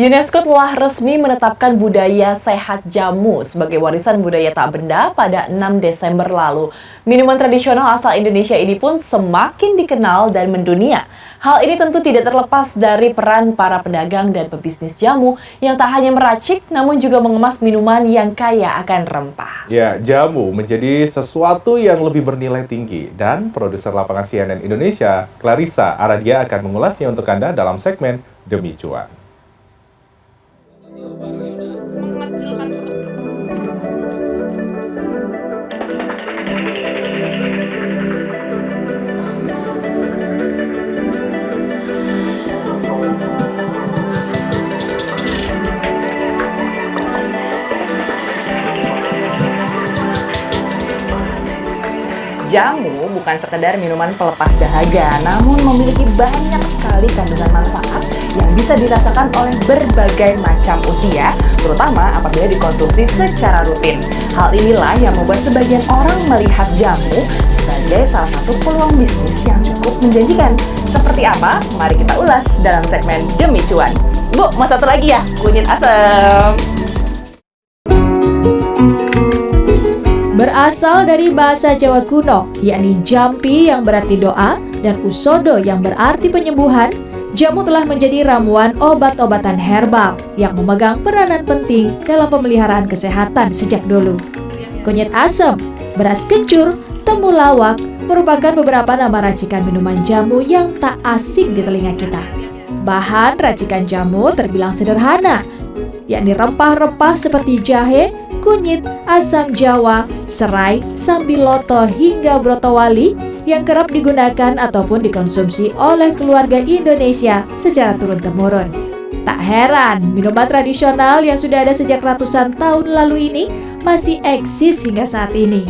UNESCO telah resmi menetapkan budaya sehat jamu sebagai warisan budaya tak benda pada 6 Desember lalu. Minuman tradisional asal Indonesia ini pun semakin dikenal dan mendunia. Hal ini tentu tidak terlepas dari peran para pedagang dan pebisnis jamu yang tak hanya meracik namun juga mengemas minuman yang kaya akan rempah. Ya, jamu menjadi sesuatu yang lebih bernilai tinggi dan produser lapangan CNN Indonesia, Clarissa Aradia akan mengulasnya untuk Anda dalam segmen Demi Cuan. Jamu bukan sekedar minuman pelepas dahaga, namun memiliki banyak sekali kandungan manfaat yang bisa dirasakan oleh berbagai macam usia, terutama apabila dikonsumsi secara rutin. Hal inilah yang membuat sebagian orang melihat jamu sebagai salah satu peluang bisnis yang cukup menjanjikan. Seperti apa? Mari kita ulas dalam segmen Demi Cuan. Bu, mau satu lagi ya? Kunyit asam. Berasal dari bahasa Jawa kuno, yakni jampi yang berarti doa dan usodo yang berarti penyembuhan, jamu telah menjadi ramuan obat-obatan herbal yang memegang peranan penting dalam pemeliharaan kesehatan sejak dulu. Kunyit asam, beras kencur, temulawak merupakan beberapa nama racikan minuman jamu yang tak asing di telinga kita. Bahan racikan jamu terbilang sederhana, yakni rempah-rempah seperti jahe, kunyit, asam jawa, serai, sambiloto hingga brotowali yang kerap digunakan ataupun dikonsumsi oleh keluarga Indonesia secara turun-temurun. Tak heran, minuman tradisional yang sudah ada sejak ratusan tahun lalu ini masih eksis hingga saat ini.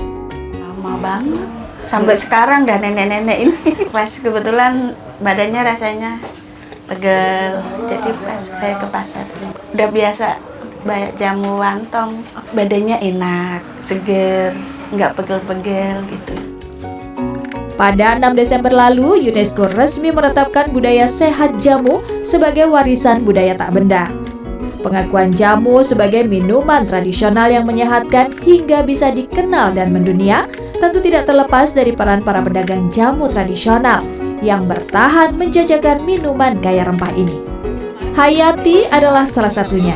Lama banget, sampai sekarang dan nenek-nenek ini. Pas kebetulan badannya rasanya pegel, jadi pas saya ke pasar udah biasa banyak jamu wantong, badannya enak, seger, nggak pegel-pegel gitu. Pada 6 Desember lalu, UNESCO resmi menetapkan budaya sehat jamu sebagai warisan budaya tak benda. Pengakuan jamu sebagai minuman tradisional yang menyehatkan hingga bisa dikenal dan mendunia tentu tidak terlepas dari peran para pedagang jamu tradisional yang bertahan menjajakan minuman kaya rempah ini. Hayati adalah salah satunya.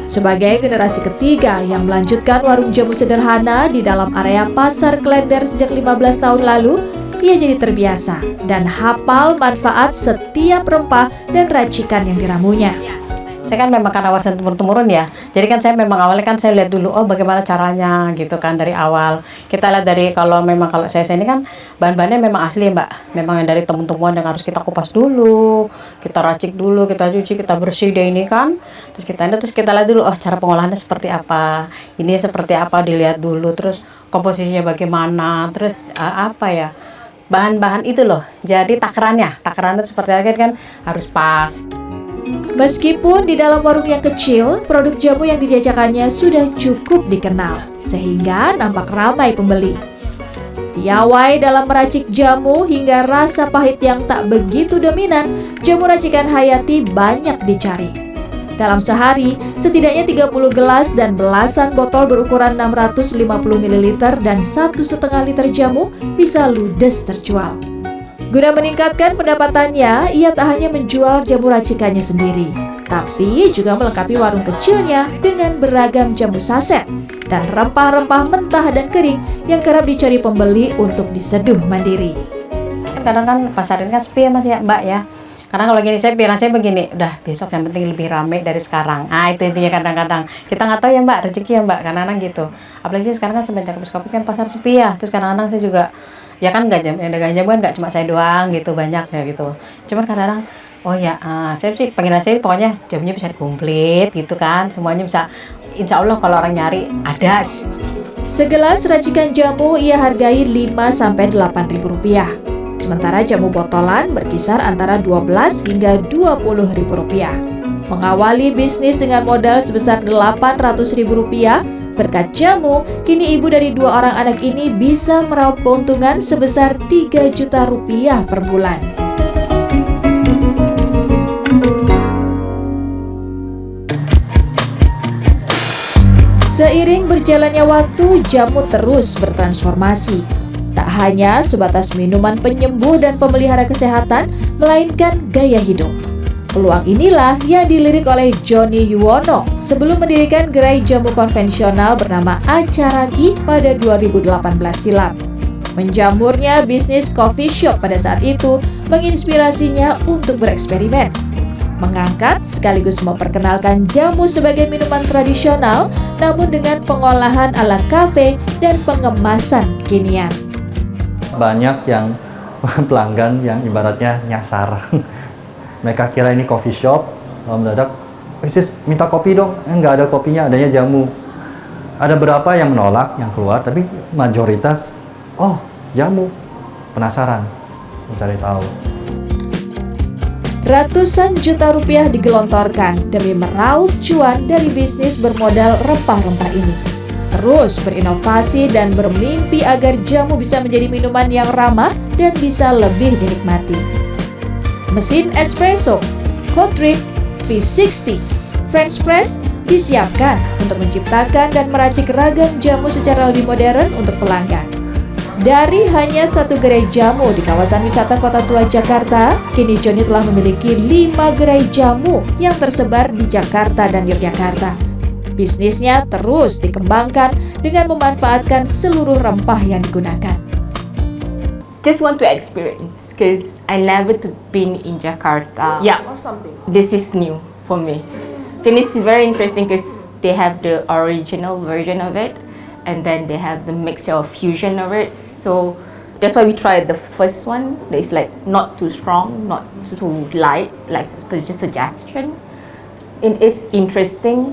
Sebagai generasi ketiga yang melanjutkan warung jamu sederhana di dalam area Pasar Klender sejak 15 tahun lalu, ia jadi terbiasa dan hafal manfaat setiap rempah dan racikan yang diramunya. Saya kan memang karena warisan temurun ya, jadi kan saya memang awalnya kan saya lihat dulu, oh bagaimana caranya gitu kan dari awal. Kita lihat dari kalau saya ini kan bahan-bahannya memang asli ya mbak, memang yang dari temuan-temuan yang harus kita kupas dulu, kita racik dulu, kita cuci, kita bersih deh ini kan, terus kita lihat dulu, oh cara pengolahannya seperti apa, ini seperti apa dilihat dulu, terus komposisinya bagaimana, terus apa ya, bahan-bahan itu loh, jadi takarannya seperti apa kan harus pas. Meskipun di dalam warung yang kecil, produk jamu yang dijajakannya sudah cukup dikenal, sehingga nampak ramai pembeli. Piawai dalam meracik jamu hingga rasa pahit yang tak begitu dominan, jamu racikan Hayati banyak dicari. Dalam sehari, setidaknya 30 gelas dan belasan botol berukuran 650 ml dan 1,5 liter jamu bisa ludes terjual. Guna meningkatkan pendapatannya, ia tak hanya menjual jamu racikannya sendiri, tapi juga melengkapi warung kecilnya dengan beragam jamu saset dan rempah-rempah mentah dan kering yang kerap dicari pembeli untuk diseduh mandiri. Kadang kan pasar ini kan sepi ya mas ya mbak ya. Karena kalau gini saya bilang saya begini, udah besok yang penting lebih ramai dari sekarang. Itu intinya kadang-kadang. Kita nggak tahu ya mbak, rezeki ya mbak, kadang-kadang gitu. Apalagi sekarang kan semenjak Covid kan pasar sepi ya, terus kadang-kadang saya juga ya kan nggak yang dagang jamu kan nggak cuma saya doang gitu, banyak ya gitu. Cuman kadang-kadang oh ya saya sih pengen saya pokoknya jamunya bisa komplit gitu kan, semuanya bisa, insya Allah kalau orang nyari ada. Segelas racikan jamu ia hargai 5-8 ribu rupiah, sementara jamu botolan berkisar antara 12 hingga 20 ribu rupiah. Mengawali bisnis dengan modal sebesar 800 ribu rupiah, berkat jamu, kini ibu dari 2 orang anak ini bisa meraup keuntungan sebesar 3 juta rupiah per bulan. Seiring berjalannya waktu, jamu terus bertransformasi. Tak hanya sebatas minuman penyembuh dan pemelihara kesehatan, melainkan gaya hidup. Peluang inilah yang dilirik oleh Joni Yuwono sebelum mendirikan gerai jamu konvensional bernama Acaraki pada 2018 silam. Menjamurnya bisnis coffee shop pada saat itu menginspirasinya untuk bereksperimen, mengangkat sekaligus memperkenalkan jamu sebagai minuman tradisional namun dengan pengolahan ala kafe dan pengemasan kekinian. Banyak yang pelanggan yang ibaratnya nyasar. Mereka kira ini coffee shop, mendadak, sis minta kopi dong, nggak ada kopinya, adanya jamu. Ada berapa yang menolak, yang keluar, tapi mayoritas, oh jamu, penasaran, mencari tahu. Ratusan juta rupiah digelontorkan demi meraup cuan dari bisnis bermodal rempah-rempah ini. Terus berinovasi dan bermimpi agar jamu bisa menjadi minuman yang ramah dan bisa lebih dinikmati. Mesin espresso, cold drip, V60, French press disiapkan untuk menciptakan dan meracik ragam jamu secara lebih modern untuk pelanggan. Dari hanya satu gerai jamu di kawasan wisata Kota Tua Jakarta, kini Joni telah memiliki 5 gerai jamu yang tersebar di Jakarta dan Yogyakarta. Bisnisnya terus dikembangkan dengan memanfaatkan seluruh rempah yang digunakan. Just want to experience because I never been in Jakarta. Yeah, this is new for me. And this is very interesting because they have the original version of it, and then they have the mixture of fusion of it. So that's why we tried the first one. It's like not too strong, not too light, like just suggestion. It is interesting.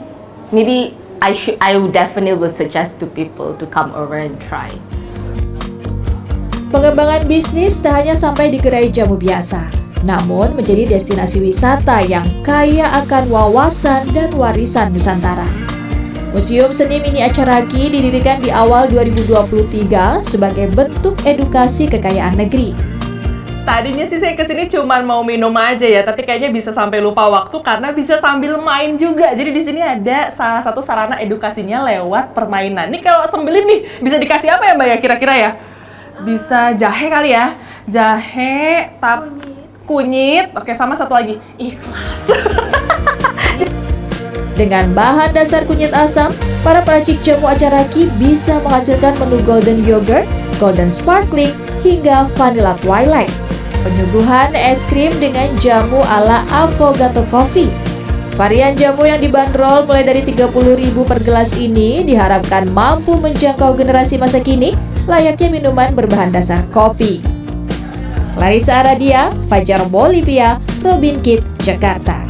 Maybe I would definitely will suggest to people to come over and try. Pengembangan bisnis tak hanya sampai di gerai jamu biasa, namun menjadi destinasi wisata yang kaya akan wawasan dan warisan Nusantara. Museum Seni Mini Acaraki didirikan di awal 2023 sebagai bentuk edukasi kekayaan negeri. Tadinya sih saya kesini cuma mau minum aja ya, tapi kayaknya bisa sampai lupa waktu karena bisa sambil main juga. Jadi di sini ada salah satu sarana edukasinya lewat permainan. Nih kalau sembelih nih, bisa dikasih apa ya Mbak ya kira-kira ya? Bisa jahe kali ya? Jahe, kunyit, oke sama satu lagi, ikhlas. Dengan bahan dasar kunyit asam, para peracik jamu Acaraki bisa menghasilkan menu golden yogurt, golden sparkling, hingga vanilla twilight. Penyuguhan es krim dengan jamu ala affogato coffee. Varian jamu yang dibanderol mulai dari 30.000 per gelas ini diharapkan mampu menjangkau generasi masa kini, layaknya minuman berbahan dasar kopi. Clarissa Aradia, Fajar Bolivia, Robin Kitt, Jakarta.